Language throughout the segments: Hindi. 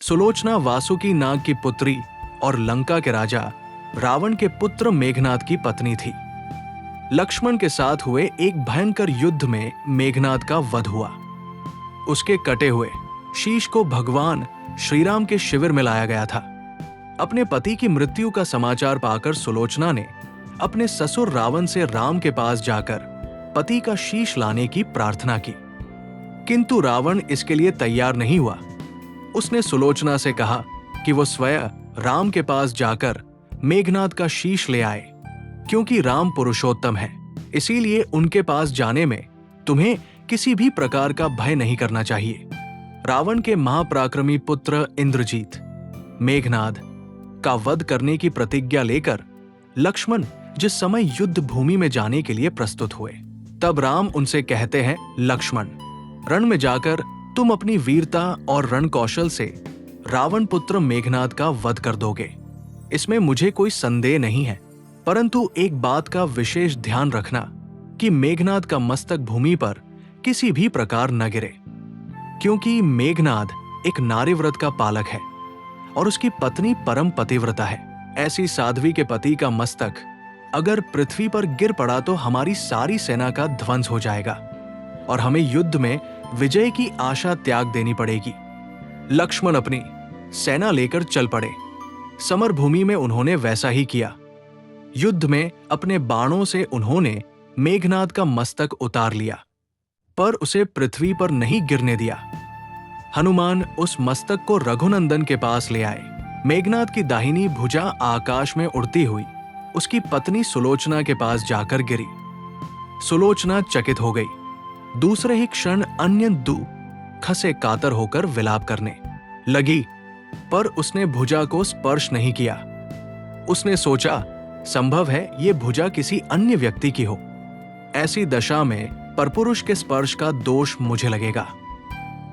सुलोचना वासुकी नाग की पुत्री और लंका के राजा रावण के पुत्र मेघनाद की पत्नी थी। लक्ष्मण के साथ हुए एक भयंकर युद्ध में मेघनाद का वध हुआ। उसके कटे हुए शीश को भगवान श्रीराम के शिविर में लाया गया था। अपने पति की मृत्यु का समाचार पाकर सुलोचना ने अपने ससुर रावण से राम के पास जाकर पति का शीश लाने की प्रार्थना की, किंतु रावण इसके लिए तैयार नहीं हुआ। उसने सुलोचना से कहा कि वो स्वयं राम के पास जाकर मेघनाद का शीश ले आए, क्योंकि राम पुरुषोत्तम है, इसीलिए उनके पास जाने में तुम्हें किसी भी प्रकार का भय नहीं करना चाहिए। रावण के महापराक्रमी पुत्र इंद्रजीत मेघनाद का वध करने की प्रतिज्ञा लेकर लक्ष्मण जिस समय युद्ध भूमि में जाने के लिए प्रस्तुत हुए, तब राम उनसे कहते हैं, लक्ष्मण, रण में जाकर तुम अपनी वीरता और रण कौशल से रावण पुत्र मेघनाद का वध कर दोगे, इसमें मुझे कोई संदेह नहीं है। परंतु एक बात का विशेष ध्यान रखना कि मेघनाद का मस्तक भूमि पर किसी भी प्रकार न गिरे, क्योंकि मेघनाद एक नारीव्रत का पालक है और उसकी पत्नी परम पतिव्रता है। ऐसी साध्वी के पति का मस्तक अगर पृथ्वी पर गिर पड़ा तो हमारी सारी सेना का ध्वंस हो जाएगा और हमें युद्ध में विजय की आशा त्याग देनी पड़ेगी। लक्ष्मण अपनी सेना लेकर चल पड़े। समर भूमि में उन्होंने वैसा ही किया। युद्ध में अपने बाणों से उन्होंने मेघनाद का मस्तक उतार लिया, पर उसे पृथ्वी पर नहीं गिरने दिया। हनुमान उस मस्तक को रघुनंदन के पास ले आए। मेघनाद की दाहिनी भुजा आकाश में उड़ती हुई उसकी पत्नी सुलोचना के पास जाकर गिरी। सुलोचना चकित हो गई। दूसरे ही क्षण अन्य दू खसे कातर होकर विलाप करने लगी, पर उसने भुजा को स्पर्श नहीं किया। उसने सोचा, संभव है ये भुजा किसी अन्य व्यक्ति की हो। ऐसी दशा में परपुरुष के स्पर्श का दोष मुझे लगेगा।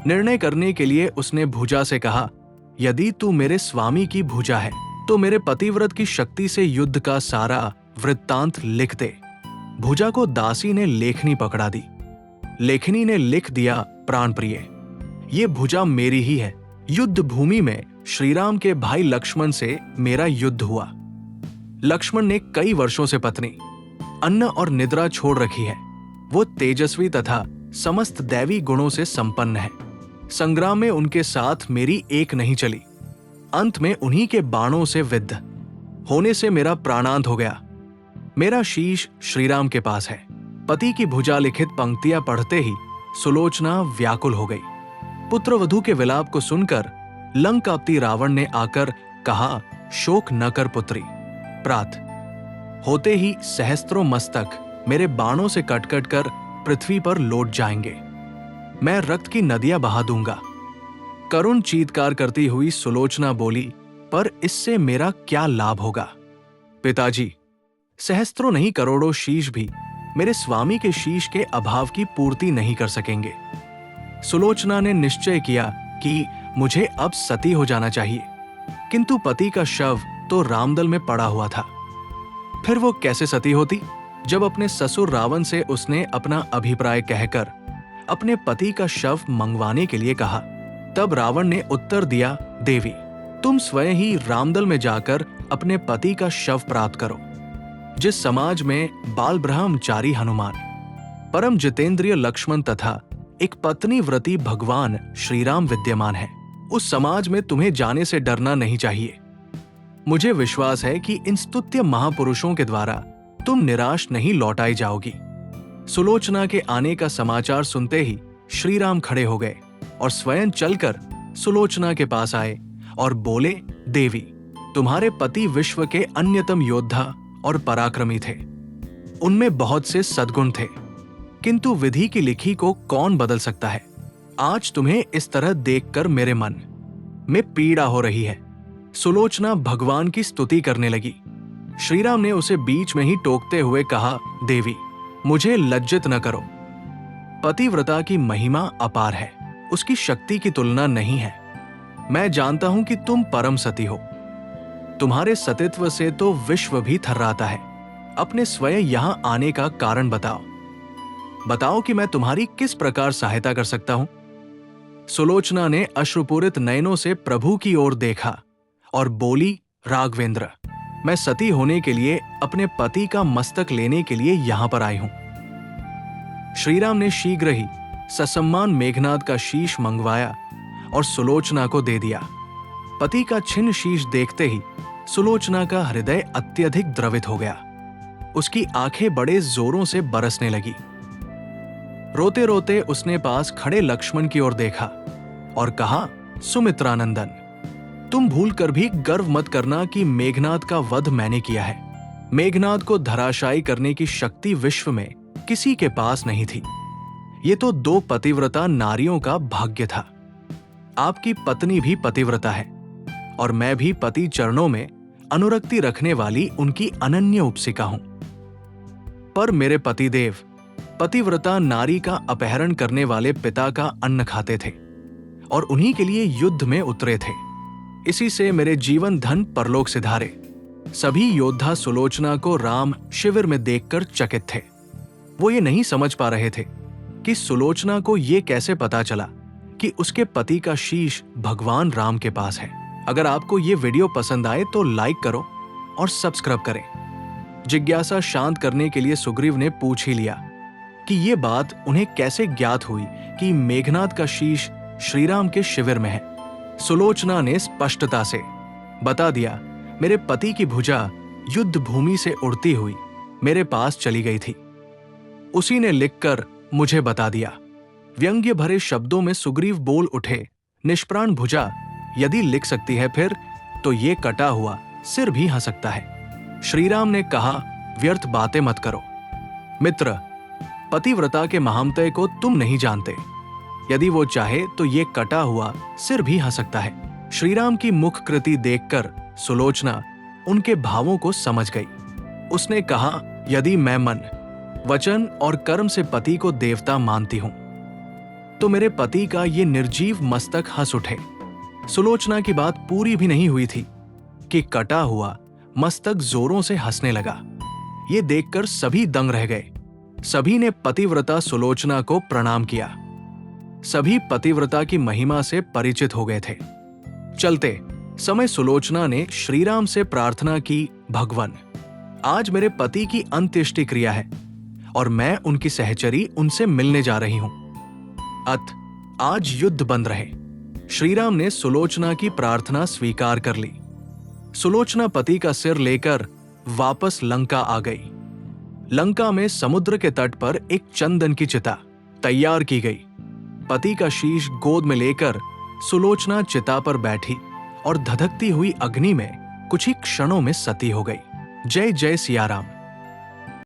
निर्णय करने के लिए उसने भुजा से कहा, यदि तू मेरे स्वामी की भुजा है तो मेरे पतिव्रत की शक्ति से युद्ध का सारा वृत्तांत लिख दे। भुजा को दासी ने लेखनी पकड़ा दी। लेखनी ने लिख दिया, प्राण प्रिय, ये भुजा मेरी ही है। युद्ध भूमि में श्रीराम के भाई लक्ष्मण से मेरा युद्ध हुआ। लक्ष्मण ने कई वर्षों से पत्नी, अन्न और निद्रा छोड़ रखी है। वो तेजस्वी तथा समस्त दैवी गुणों से संपन्न है। संग्राम में उनके साथ मेरी एक नहीं चली। अंत में उन्हीं के बाणों से विद्ध होने से मेरा प्राणांत हो गया। मेरा शीश श्रीराम के पास है। पति की भुजा लिखित पंक्तियां पढ़ते ही सुलोचना व्याकुल हो गई। पुत्रवधू के विलाप को सुनकर लंकापति रावण ने आकर कहा, शोक न कर पुत्री। प्रात होते ही सहस्त्रों मस्तक मेरे बाणों से कट कट कर पृथ्वी पर लौट जाएंगे। मैं रक्त की नदियां बहा दूंगा। करुण चीत्कार करती हुई सुलोचना बोली, पर इससे मेरा क्या लाभ होगा? पिताजी, सहस्त्रों नहीं करोड़ों शीश भी मेरे स्वामी के शीश के अभाव की पूर्ति नहीं कर सकेंगे। सुलोचना ने निश्चय किया कि मुझे अब सती हो जाना चाहिए, किंतु पति का शव तो रामदल में पड़ा हुआ था। फिर वो कैसे सती होती? जब अपने ससुर रावण से उसने अपना अभिप्राय कहकर अपने पति का शव मंगवाने के लिए कहा, तब रावण ने उत्तर दिया, देवी, तुम स्वयं ही रामदल में जाकर अपने पति का शव प्राप्त करो। जिस समाज में बाल ब्रह्मचारी हनुमान, परम जितेंद्रिय लक्ष्मण तथा एक पत्नी व्रती भगवान श्रीराम विद्यमान है, उस समाज में तुम्हें जाने से डरना नहीं चाहिए। मुझे विश्वास है कि इन स्तुत्य महापुरुषों के द्वारा तुम निराश नहीं लौटाई जाओगी। सुलोचना के आने का समाचार सुनते ही श्रीराम खड़े हो गए और स्वयं चलकर सुलोचना के पास आए और बोले, देवी, तुम्हारे पति विश्व के अन्यतम योद्धा और पराक्रमी थे। उनमें बहुत से सद्गुण थे, किंतु विधि की लिखी को कौन बदल सकता है? आज तुम्हें इस तरह देखकर मेरे मन में पीड़ा हो रही है। सुलोचना भगवान की स्तुति करने लगी। श्रीराम ने उसे बीच में ही टोकते हुए कहा, देवी, मुझे लज्जित न करो। पतिव्रता की महिमा अपार है, उसकी शक्ति की तुलना नहीं है। मैं जानता हूं कि तुम परम सती हो। तुम्हारे सतीत्व से तो विश्व भी थर्राता है। अपने स्वयं यहां आने का कारण बताओ। बताओ कि मैं तुम्हारी किस प्रकार सहायता कर सकता हूं। सुलोचना ने अश्रुपूरित नयनों से प्रभु की ओर देखा और बोली, राघवेंद्र, मैं सती होने के लिए अपने पति का मस्तक लेने के लिए यहां पर आई हूं। श्रीराम ने शीघ्र ही ससम्मान मेघनाद का शीश मंगवाया और सुलोचना को दे दिया। पति का छिन्न शीश देखते ही सुलोचना का हृदय अत्यधिक द्रवित हो गया। उसकी आंखें बड़े जोरों से बरसने लगी। रोते रोते उसने पास खड़े लक्ष्मण की ओर देखा और कहा, सुमित्रानंदन, तुम भूल कर भी गर्व मत करना कि मेघनाद का वध मैंने किया है। मेघनाद को धराशायी करने की शक्ति विश्व में किसी के पास नहीं थी। ये तो 2 पतिव्रता नारियों का भाग्य था। आपकी पत्नी भी पतिव्रता है और मैं भी पति चरणों में अनुरक्ति रखने वाली उनकी अनन्य उपसिका हूं। पर मेरे पतिदेव पतिव्रता नारी का अपहरण करने वाले पिता का अन्न खाते थे और उन्हीं के लिए युद्ध में उतरे थे। इसी से मेरे जीवन धन परलोक सिधारे। सभी योद्धा सुलोचना को राम शिविर में देखकर चकित थे। वो ये नहीं समझ पा रहे थे कि सुलोचना को ये कैसे पता चला कि उसके पति का शीश भगवान राम के पास है। अगर आपको ये वीडियो पसंद आए तो लाइक करो और सब्सक्राइब करें। जिज्ञासा शांत करने के लिए सुग्रीव ने पूछ ही लिया कि ये बात उन्हें कैसे ज्ञात हुई कि मेघनाद का शीश श्रीराम के शिविर में है। सुलोचना ने स्पष्टता से बता दिया, मेरे पति की भुजा युद्ध भूमि से उड़ती हुई मेरे पास चली गई थी। उसी ने लिखकर मुझे बता दिया। व्यंग्य भरे शब्दों में सुग्रीव बोल उठे, निष्प्राण भुजा यदि लिख सकती है फिर तो ये कटा हुआ सिर भी हंस सकता है। श्रीराम ने कहा, व्यर्थ बातें मत करो मित्र, पतिव्रता के महामतय को तुम नहीं जानते। यदि वो चाहे तो ये कटा हुआ सिर भी हंस सकता है। श्रीराम की मुख कृति देखकर सुलोचना उनके भावों को समझ गई। उसने कहा, यदि मैं मन, वचन और कर्म से पति को देवता मानती हूं तो मेरे पति का ये निर्जीव मस्तक हंस उठे। सुलोचना की बात पूरी भी नहीं हुई थी कि कटा हुआ मस्तक जोरों से हंसने लगा। ये देखकर सभी दंग रह गए। सभी ने पतिव्रता सुलोचना को प्रणाम किया। सभी पतिव्रता की महिमा से परिचित हो गए थे। चलते समय सुलोचना ने श्रीराम से प्रार्थना की, भगवान, आज मेरे पति की अंत्येष्टि क्रिया है और मैं उनकी सहचरी उनसे मिलने जा रही हूं। अत आज युद्ध बंद रहे। श्रीराम ने सुलोचना की प्रार्थना स्वीकार कर ली। सुलोचना पति का सिर लेकर वापस लंका आ गई। लंका में समुद्र के तट पर एक चंदन की चिता तैयार की गई। पति का शीश गोद में लेकर सुलोचना चिता पर बैठी और धधकती हुई अग्नि में कुछ ही क्षणों में सती हो गई। जय जय सिया राम।